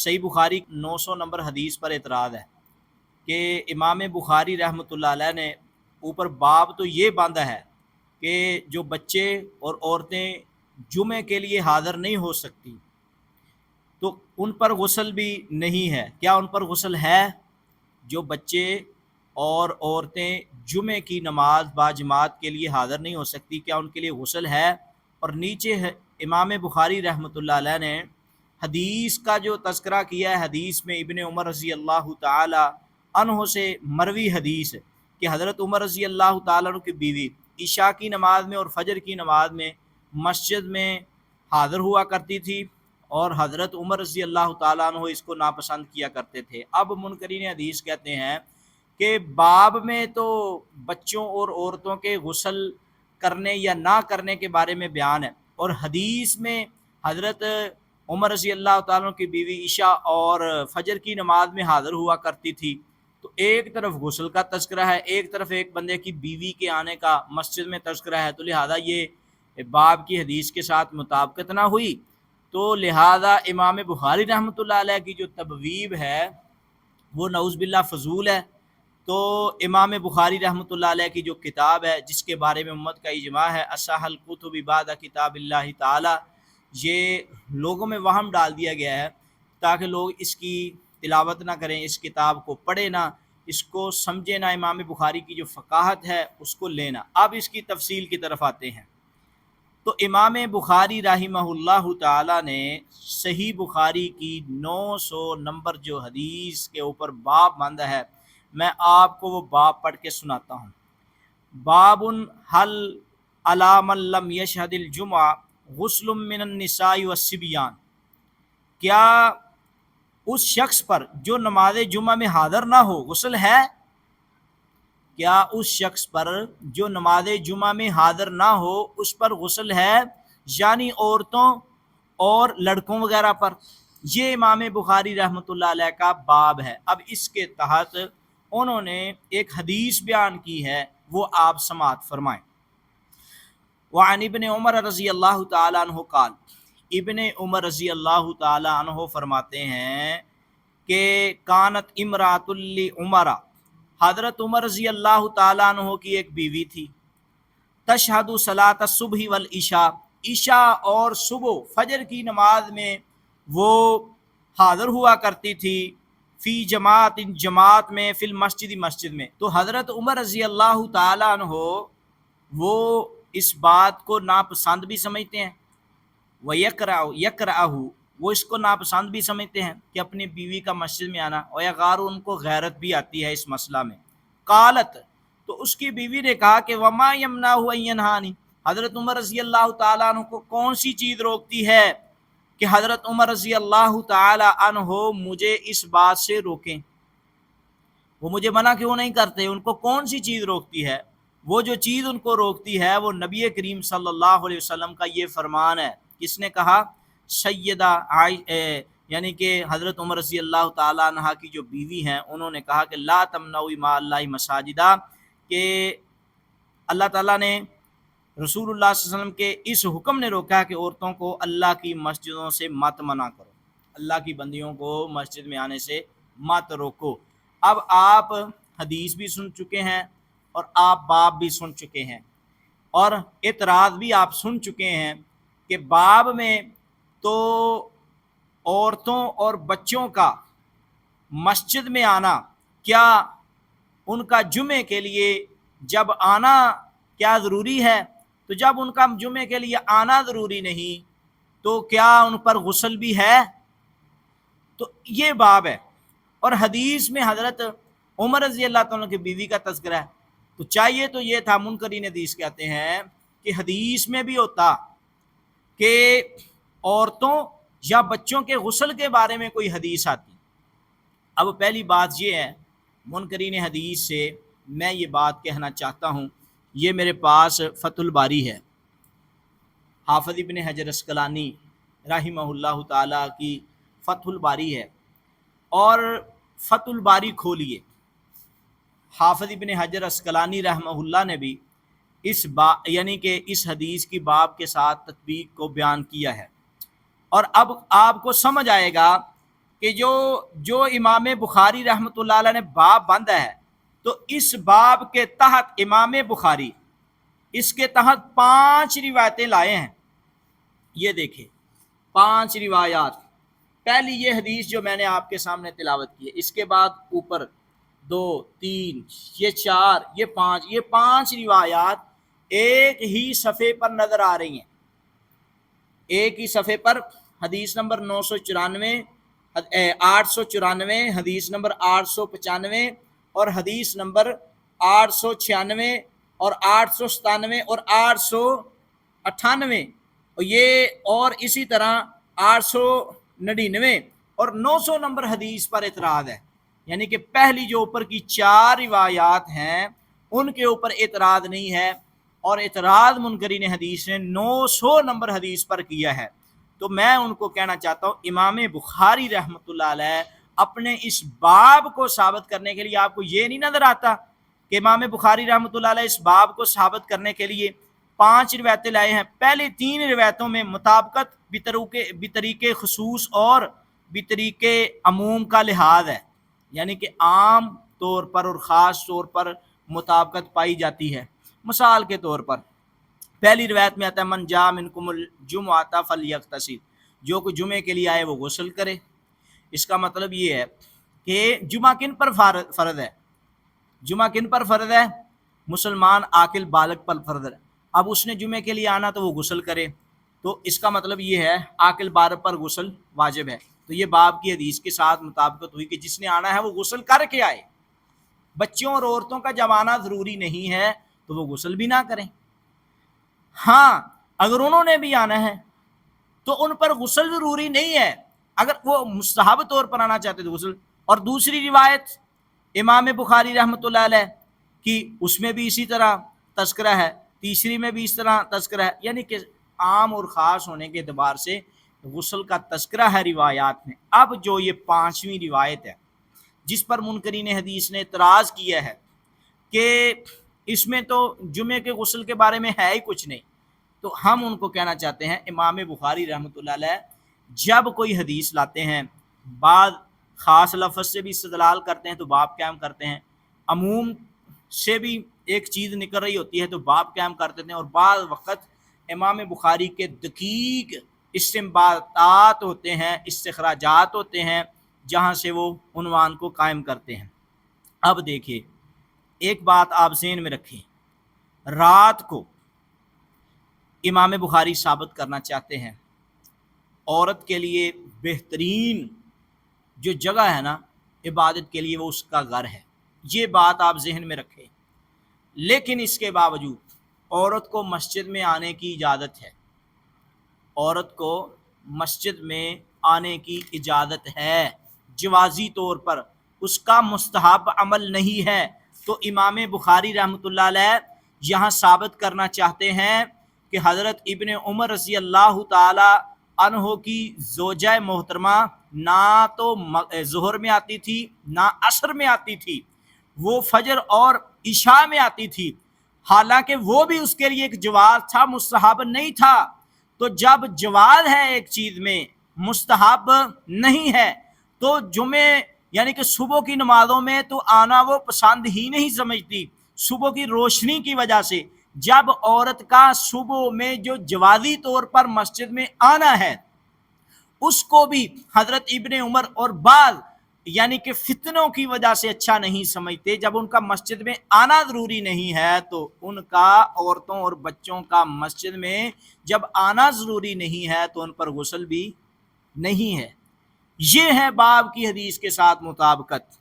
صحیح بخاری 900 نمبر حدیث پر اعتراض ہے کہ امام بخاری رحمۃ اللہ علیہ نے اوپر باب تو یہ باندھا ہے کہ جو بچے اور عورتیں جمعے کے لیے حاضر نہیں ہو سکتی تو ان پر غسل بھی نہیں ہے. کیا ان پر غسل ہے؟ جو بچے اور عورتیں جمعے کی نماز باجماعت کے لیے حاضر نہیں ہو سکتی، کیا ان کے لیے غسل ہے؟ اور نیچے ہے امام بخاری رحمۃ اللہ علیہ نے حدیث کا جو تذکرہ کیا ہے، حدیث میں ابن عمر رضی اللہ تعالی عنہ سے مروی حدیث کہ حضرت عمر رضی اللہ تعالیٰ عنہ کی بیوی عشاء کی نماز میں اور فجر کی نماز میں مسجد میں حاضر ہوا کرتی تھی، اور حضرت عمر رضی اللہ تعالیٰ عنہ اس کو ناپسند کیا کرتے تھے. اب منکرین حدیث کہتے ہیں کہ باب میں تو بچوں اور عورتوں کے غسل کرنے یا نہ کرنے کے بارے میں بیان ہے، اور حدیث میں حضرت عمر رضی اللہ تعالیٰ عنہ کی بیوی عشاء اور فجر کی نماز میں حاضر ہوا کرتی تھی. تو ایک طرف غسل کا تذکرہ ہے، ایک طرف ایک بندے کی بیوی کے آنے کا مسجد میں تذکرہ ہے، تو لہذا یہ باب کی حدیث کے ساتھ مطابقت نہ ہوئی. تو لہذا امام بخاری رحمۃ اللہ علیہ کی جو تبویب ہے وہ نعوذ باللہ فضول ہے. تو امام بخاری رحمۃ اللہ علیہ کی جو کتاب ہے جس کے بارے میں امت کا اجماع ہے اصح الکتب بعد کتاب اللہ تعالی، یہ لوگوں میں وہم ڈال دیا گیا ہے تاکہ لوگ اس کی تلاوت نہ کریں، اس کتاب کو پڑھیں نہ، اس کو سمجھے نہ، امام بخاری کی جو فقاہت ہے اس کو لینا. اب اس کی تفصیل کی طرف آتے ہیں. تو امام بخاری رحمہ اللہ تعالی نے صحیح بخاری کی 900 نمبر جو حدیث کے اوپر باب باندھا ہے، میں آپ کو وہ باب پڑھ کے سناتا ہوں. باب حل علی من لم یشہد الجمعہ غسل من النساء والصبیان، کیا اس شخص پر جو نماز جمعہ میں حاضر نہ ہو غسل ہے؟ کیا اس شخص پر جو نماز جمعہ میں حاضر نہ ہو اس پر غسل ہے؟ یعنی عورتوں اور لڑکوں وغیرہ پر. یہ امام بخاری رحمۃ اللہ علیہ کا باب ہے. اب اس کے تحت انہوں نے ایک حدیث بیان کی ہے، وہ آپ سماعت فرمائیں. وعن ابن عمر رضی اللہ تعالیٰ عنہ قال، ابن عمر رضی اللہ تعالیٰ عنہ فرماتے ہیں کہ کانت امرات لعمر، حضرت عمر رضی اللہ تعالیٰ عنہ کی ایک بیوی تھی، تشہد صلاۃ الصبح والعشاء، عشاء اور صبح فجر کی نماز میں وہ حاضر ہوا کرتی تھی، فی جماعت، جماعت میں، فی المسجد، مسجد میں. تو حضرت عمر رضی اللہ تعالیٰ عنہ وہ اس بات کو ناپسند بھی سمجھتے ہیں، یکرہ، وہ اس کو ناپسند بھی سمجھتے ہیں کہ اپنی بیوی کا مسجد میں آنا، اور غار ان کو غیرت بھی آتی ہے اس مسئلہ میں. قالت، تو اس کی بیوی نے کہا کہ وما یمنعہ ان ینہانی، حضرت عمر رضی اللہ تعالیٰ عنہ کو کون سی چیز روکتی ہے کہ حضرت عمر رضی اللہ تعالیٰ عنہ مجھے اس بات سے روکیں، وہ مجھے منع کیوں نہیں کرتے؟ ان کو کون سی چیز روکتی ہے؟ وہ جو چیز ان کو روکتی ہے وہ نبی کریم صلی اللہ علیہ وسلم کا یہ فرمان ہے. کس نے کہا؟ سیدہ یعنی کہ حضرت عمر رضی اللہ تعالیٰ عنہ کی جو بیوی ہیں، انہوں نے کہا کہ لا تمنعوا مع اللہ مساجدہ، کہ اللہ تعالیٰ نے رسول اللہ صلی اللہ علیہ وسلم کے اس حکم نے روکا کہ عورتوں کو اللہ کی مسجدوں سے مت منع کرو، اللہ کی بندیوں کو مسجد میں آنے سے مت روکو. اب آپ حدیث بھی سن چکے ہیں اور آپ باب بھی سن چکے ہیں اور اعتراض بھی آپ سن چکے ہیں کہ باب میں تو عورتوں اور بچوں کا مسجد میں آنا، کیا ان کا جمعے کے لیے جب آنا کیا ضروری ہے؟ تو جب ان کا جمعے کے لیے آنا ضروری نہیں تو کیا ان پر غسل بھی ہے؟ تو یہ باب ہے. اور حدیث میں حضرت عمر رضی اللہ تعالیٰ کی بیوی کا تذکرہ ہے. تو چاہیے تو یہ تھا، منکرین حدیث کہتے ہیں کہ حدیث میں بھی ہوتا کہ عورتوں یا بچوں کے غسل کے بارے میں کوئی حدیث آتی. اب پہلی بات یہ ہے، منکرین حدیث سے میں یہ بات کہنا چاہتا ہوں، یہ میرے پاس فتح الباری ہے، حافظ ابن حجر عسقلانی رحمہ اللہ تعالیٰ کی فتح الباری ہے، اور فتح الباری کھولیے. حافظ ابن حجر عسقلانی رحمہ اللہ نے بھی اس یعنی کہ اس حدیث کی باب کے ساتھ تطبیق کو بیان کیا ہے، اور اب آپ کو سمجھ آئے گا کہ جو امام بخاری رحمۃ اللہ علیہ نے باب باندھا ہے، تو اس باب کے تحت امام بخاری اس کے تحت 5 روایتیں لائے ہیں۔ یہ دیکھیں 5 روایات۔ پہلی یہ حدیث جو میں نے آپ کے سامنے تلاوت کی ہے، اس کے بعد اوپر 2 3 یہ 4 یہ 5، یہ 5 روایات ایک ہی صفحے پر نظر آ رہی ہیں، ایک ہی صفحے پر۔ حدیث نمبر 994، 894، حدیث نمبر 895 اور حدیث نمبر 896 اور 897 اور 898، اور یہ اور اسی طرح 899 اور 900 نمبر حدیث پر اعتراض ہے۔ یعنی کہ پہلی جو اوپر کی 4 روایات ہیں ان کے اوپر اعتراض نہیں ہے، اور اعتراض منکرین حدیث نے 900 نمبر حدیث پر کیا ہے۔ تو میں ان کو کہنا چاہتا ہوں، امام بخاری رحمۃ اللہ علیہ اپنے اس باب کو ثابت کرنے کے لیے، آپ کو یہ نہیں نظر آتا کہ امام بخاری رحمۃ اللہ علیہ اس باب کو ثابت کرنے کے لیے 5 روایتیں لائے ہیں؟ پہلے 3 روایتوں میں مطابقت بطریق خصوص اور بطریق عموم کا لحاظ ہے، یعنی کہ عام طور پر اور خاص طور پر مطابقت پائی جاتی ہے۔ مثال کے طور پر پہلی روایت میں آتا ہے من جاء منکم الجمعۃ فلیغتسل، جو کوئی جمعے کے لیے آئے وہ غسل کرے۔ اس کا مطلب یہ ہے کہ جمعہ کن پر فرض ہے؟ جمعہ کن پر فرض ہے؟ مسلمان عاقل بالغ پر فرض ہے۔ اب اس نے جمعے کے لیے آنا تو وہ غسل کرے، تو اس کا مطلب یہ ہے عاقل بالغ پر غسل واجب ہے۔ تو یہ باب کی حدیث کے ساتھ مطابقت ہوئی کہ جس نے آنا ہے وہ غسل کر کے آئے۔ بچوں اور عورتوں کا جب آنا ضروری نہیں ہے تو وہ غسل بھی نہ کریں۔ ہاں اگر انہوں نے بھی آنا ہے تو ان پر غسل ضروری نہیں ہے، اگر وہ مستحب طور پر آنا چاہتے تو غسل۔ اور دوسری روایت امام بخاری رحمۃ اللہ علیہ کی، اس میں بھی اسی طرح تذکرہ ہے، تیسری میں بھی اس طرح تذکرہ ہے، یعنی کہ عام اور خاص ہونے کے اعتبار سے غسل کا تذکرہ ہے روایات میں۔ اب جو یہ 5ویں روایت ہے جس پر منکرین حدیث نے اعتراض کیا ہے کہ اس میں تو جمعے کے غسل کے بارے میں ہے ہی کچھ نہیں، تو ہم ان کو کہنا چاہتے ہیں امام بخاری رحمۃ اللہ علیہ جب کوئی حدیث لاتے ہیں، بعض خاص لفظ سے بھی استدلال کرتے ہیں تو باب قائم کرتے ہیں، عموم سے بھی ایک چیز نکل رہی ہوتی ہے تو باب قائم کرتے ہیں، اور بعض وقت امام بخاری کے دقیق استنباطات ہوتے ہیں، استخراجات ہوتے ہیں، جہاں سے وہ عنوان کو قائم کرتے ہیں۔ اب دیکھیے ایک بات آپ ذہن میں رکھیں، رات کو امام بخاری ثابت کرنا چاہتے ہیں عورت کے لیے بہترین جو جگہ ہے نا عبادت کے لیے وہ اس کا گھر ہے، یہ بات آپ ذہن میں رکھیں۔ لیکن اس کے باوجود عورت کو مسجد میں آنے کی اجازت ہے، عورت کو مسجد میں آنے کی اجازت ہے جوازی طور پر، اس کا مستحب عمل نہیں ہے۔ تو امام بخاری رحمۃ اللہ علیہ یہاں ثابت کرنا چاہتے ہیں کہ حضرت ابن عمر رضی اللہ تعالی عنہ کی زوجہ محترمہ نہ تو ظہر میں آتی تھی نہ عصر میں آتی تھی، وہ فجر اور عشاء میں آتی تھی، حالانکہ وہ بھی اس کے لیے ایک جواز تھا، مستحب نہیں تھا۔ تو جب جواز ہے ایک چیز میں مستحب نہیں ہے، تو جمعے یعنی کہ صبح کی نمازوں میں تو آنا وہ پسند ہی نہیں سمجھتی صبح کی روشنی کی وجہ سے۔ جب عورت کا صبح میں جو جوازی طور پر مسجد میں آنا ہے اس کو بھی حضرت ابن عمر اور بعض یعنی کہ فتنوں کی وجہ سے اچھا نہیں سمجھتے۔ جب ان کا مسجد میں آنا ضروری نہیں ہے تو ان کا عورتوں اور بچوں کا مسجد میں جب آنا ضروری نہیں ہے تو ان پر غسل بھی نہیں ہے۔ یہ ہے باب کی حدیث کے ساتھ مطابقت۔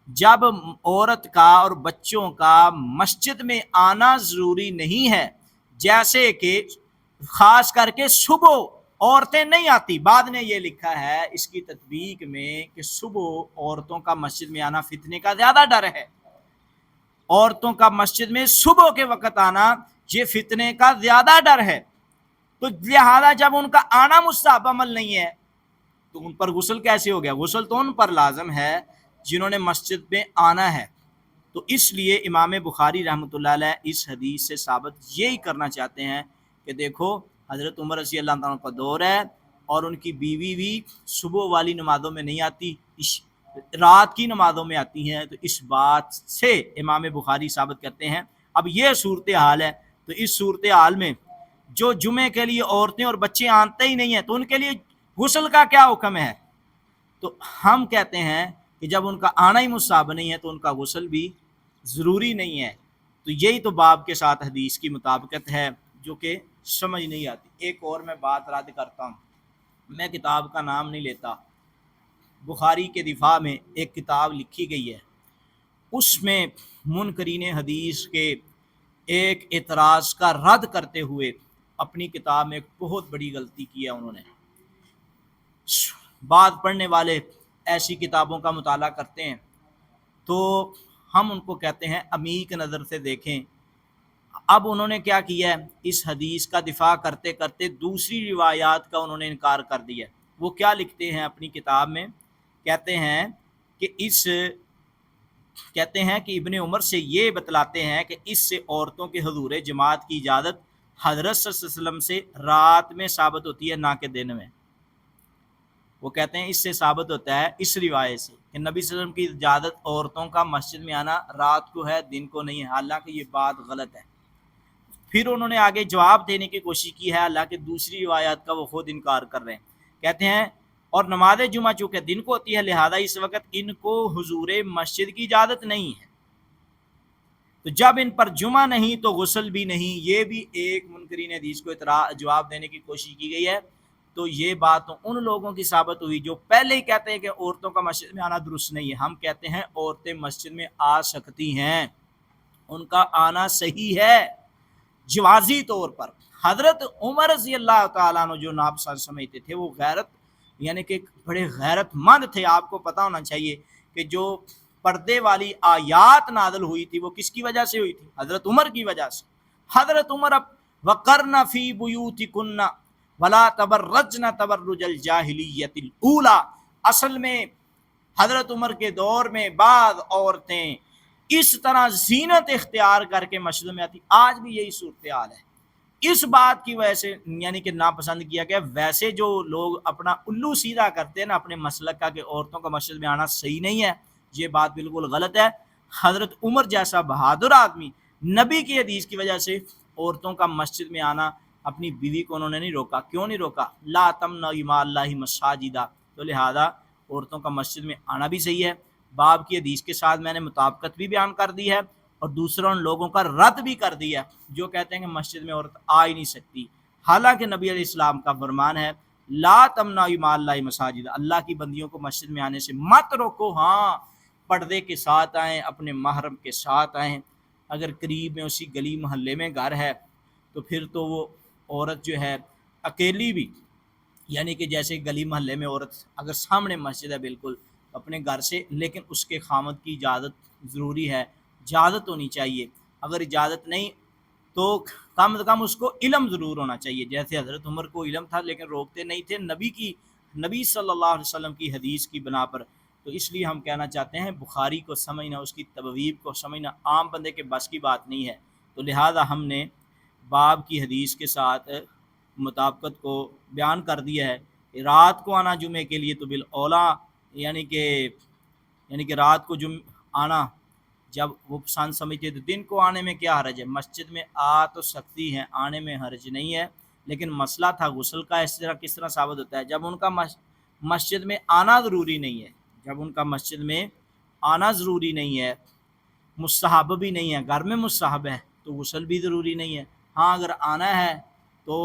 جب عورت کا اور بچوں کا مسجد میں آنا ضروری نہیں ہے، جیسے کہ خاص کر کے صبح عورتیں نہیں آتی، بعد نے یہ لکھا ہے اس کی تطبیق میں کہ صبح عورتوں کا مسجد میں آنا فتنے کا زیادہ ڈر ہے، عورتوں کا مسجد میں صبح کے وقت آنا یہ فتنے کا زیادہ ڈر ہے، تو لہذا جب ان کا آنا مستحب عمل نہیں ہے تو ان پر غسل کیسے ہو گیا؟ غسل تو ان پر لازم ہے جنہوں نے مسجد میں آنا ہے۔ تو اس لیے امام بخاری رحمۃ اللہ علیہ اس حدیث سے ثابت یہی کرنا چاہتے ہیں کہ دیکھو حضرت عمر رضی اللہ عنہ کا دور ہے، اور ان کی بیوی بھی صبح والی نمازوں میں نہیں آتی، رات کی نمازوں میں آتی ہیں، تو اس بات سے امام بخاری ثابت کرتے ہیں اب یہ صورتحال ہے، تو اس صورتحال میں جو جمعے کے لیے عورتیں اور بچے آتے ہی نہیں ہیں تو ان کے لیے غسل کا کیا حکم ہے؟ تو ہم کہتے ہیں کہ جب ان کا آنا ہی مستحب نہیں ہے تو ان کا غسل بھی ضروری نہیں ہے۔ تو یہی تو باب کے ساتھ حدیث کی مطابقت ہے جو کہ سمجھ نہیں آتی۔ ایک اور میں بات رد کرتا ہوں، میں کتاب کا نام نہیں لیتا، بخاری کے دفاع میں ایک کتاب لکھی گئی ہے، اس میں منکرین حدیث کے ایک اعتراض کا رد کرتے ہوئے اپنی کتاب میں ایک بہت بڑی غلطی کی ہے انہوں نے۔ بعد پڑھنے والے ایسی کتابوں کا مطالعہ کرتے ہیں تو ہم ان کو کہتے ہیں عمیق نظر سے دیکھیں۔ اب انہوں نے کیا کیا ہے، اس حدیث کا دفاع کرتے کرتے دوسری روایات کا انہوں نے انکار کر دیا۔ وہ کیا لکھتے ہیں اپنی کتاب میں، کہتے ہیں کہ ابن عمر سے یہ بتلاتے ہیں کہ اس سے عورتوں کے حضور جماعت کی اجازت حضرت صلی اللہ علیہ وسلم سے رات میں ثابت ہوتی ہے نہ کہ دن میں۔ وہ کہتے ہیں اس سے ثابت ہوتا ہے اس روایت سے کہ نبی صلی اللہ علیہ وسلم کی اجازت عورتوں کا مسجد میں آنا رات کو ہے، دن کو نہیں ہے، حالانکہ یہ بات غلط ہے۔ پھر انہوں نے آگے جواب دینے کی کوشش کی ہے، حالانکہ دوسری روایات کا وہ خود انکار کر رہے ہیں۔ کہتے ہیں اور نماز جمعہ چونکہ دن کو ہوتی ہے لہذا اس وقت ان کو حضور مسجد کی اجازت نہیں ہے، تو جب ان پر جمعہ نہیں تو غسل بھی نہیں۔ یہ بھی ایک منکرین حدیث کو جواب دینے کی کوشش کی گئی ہے۔ تو یہ بات تو ان لوگوں کی ثابت ہوئی جو پہلے ہی کہتے ہیں کہ عورتوں کا مسجد میں آنا درست نہیں ہے۔ ہم کہتے ہیں عورتیں مسجد میں آ سکتی ہیں، ان کا آنا صحیح ہے جوازی طور پر۔ حضرت عمر رضی اللہ تعالیٰ عنہ جو ناپسند سمجھتے تھے، وہ غیرت یعنی کہ بڑے غیرت مند تھے۔ آپ کو پتہ ہونا چاہیے کہ جو پردے والی آیات نازل ہوئی تھی وہ کس کی وجہ سے ہوئی تھی؟ حضرت عمر کی وجہ سے۔ حضرت عمر وَقَرْنَ فِي بُيُوتِكُنَّ وَلَا تَبَرَّجْنَ تَبَرُّجَ الْجَاهِلِيَّةِ الْأُولَى، اصل میں حضرت عمر کے دور میں بعض عورتیں اس طرح زینت اختیار کر کے مسجد میں آتی، آج بھی یہی صورتحال ہے۔ اس بات کی وجہ سے یعنی کہ ناپسند کیا گیا۔ ویسے جو لوگ اپنا الو سیدھا کرتے ہیں نا اپنے مسلک کا کہ عورتوں کا مسجد میں آنا صحیح نہیں ہے، یہ بات بالکل غلط ہے۔ حضرت عمر جیسا بہادر آدمی نبی کی حدیث کی وجہ سے عورتوں کا مسجد میں آنا، اپنی بیوی کو انہوں نے نہیں روکا۔ کیوں نہیں روکا؟ لا تمنعوا مع اللہ مساجد، تو لہذا عورتوں کا مسجد میں آنا بھی صحیح ہے۔ باب کی حدیث کے ساتھ میں نے مطابقت بھی بیان کر دی ہے اور دوسروں ان لوگوں کا رد بھی کر دیا جو کہتے ہیں کہ مسجد میں عورت آ ہی نہیں سکتی، حالانکہ نبی علیہ السلام کا فرمان ہے لا تمنعوا مع اللہ مساجد، اللہ کی بندیوں کو مسجد میں آنے سے مت روکو، ہاں پردے کے ساتھ آئیں، اپنے محرم کے ساتھ آئیں۔ اگر قریب میں اسی گلی محلے میں گھر ہے تو پھر تو وہ عورت جو ہے اکیلی بھی، یعنی کہ جیسے گلی محلے میں عورت اگر سامنے مسجد ہے بالکل اپنے گھر سے، لیکن اس کے خامد کی اجازت ضروری ہے، اجازت ہونی چاہیے۔ اگر اجازت نہیں تو کم از کم اس کو علم ضرور ہونا چاہیے، جیسے حضرت عمر کو علم تھا لیکن روکتے نہیں تھے نبی صلی اللہ علیہ وسلم کی حدیث کی بنا پر۔ تو اس لیے ہم کہنا چاہتے ہیں بخاری کو سمجھنا، اس کی تبویب کو سمجھنا عام بندے کے بس کی بات نہیں ہے، تو لہذا ہم نے باب کی حدیث کے ساتھ مطابقت کو بیان کر دیا ہے۔ رات کو آنا جمعے کے لیے تو بالاولا یعنی کہ رات کو آنا جب وہ پسند سمجھتے تو دن کو آنے میں کیا حرج ہے؟ مسجد میں آ تو سکتی ہیں، آنے میں حرج نہیں ہے، لیکن مسئلہ تھا غسل کا، اس طرح کس طرح ثابت ہوتا ہے؟ جب ان کا مسجد میں آنا ضروری نہیں ہے، جب ان کا مسجد میں آنا ضروری نہیں ہے، مستحب بھی نہیں ہے، گھر میں مستحب ہے تو غسل بھی ضروری نہیں ہے۔ ہاں اگر آنا ہے تو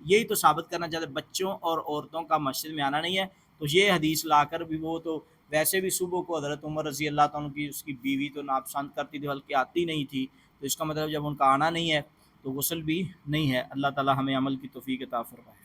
یہی تو ثابت کرنا چاہتے بچوں اور عورتوں کا مسجد میں آنا نہیں ہے، تو یہ حدیث لا کر بھی وہ تو ویسے بھی صبح کو حضرت عمر رضی اللہ تعالیٰ کی اس کی بیوی تو ناپسند کرتی تھی بلکہ آتی نہیں تھی، تو اس کا مطلب جب ان کا آنا نہیں ہے تو غسل بھی نہیں ہے۔ اللہ تعالیٰ ہمیں عمل کی توفیق عطا فرمائے۔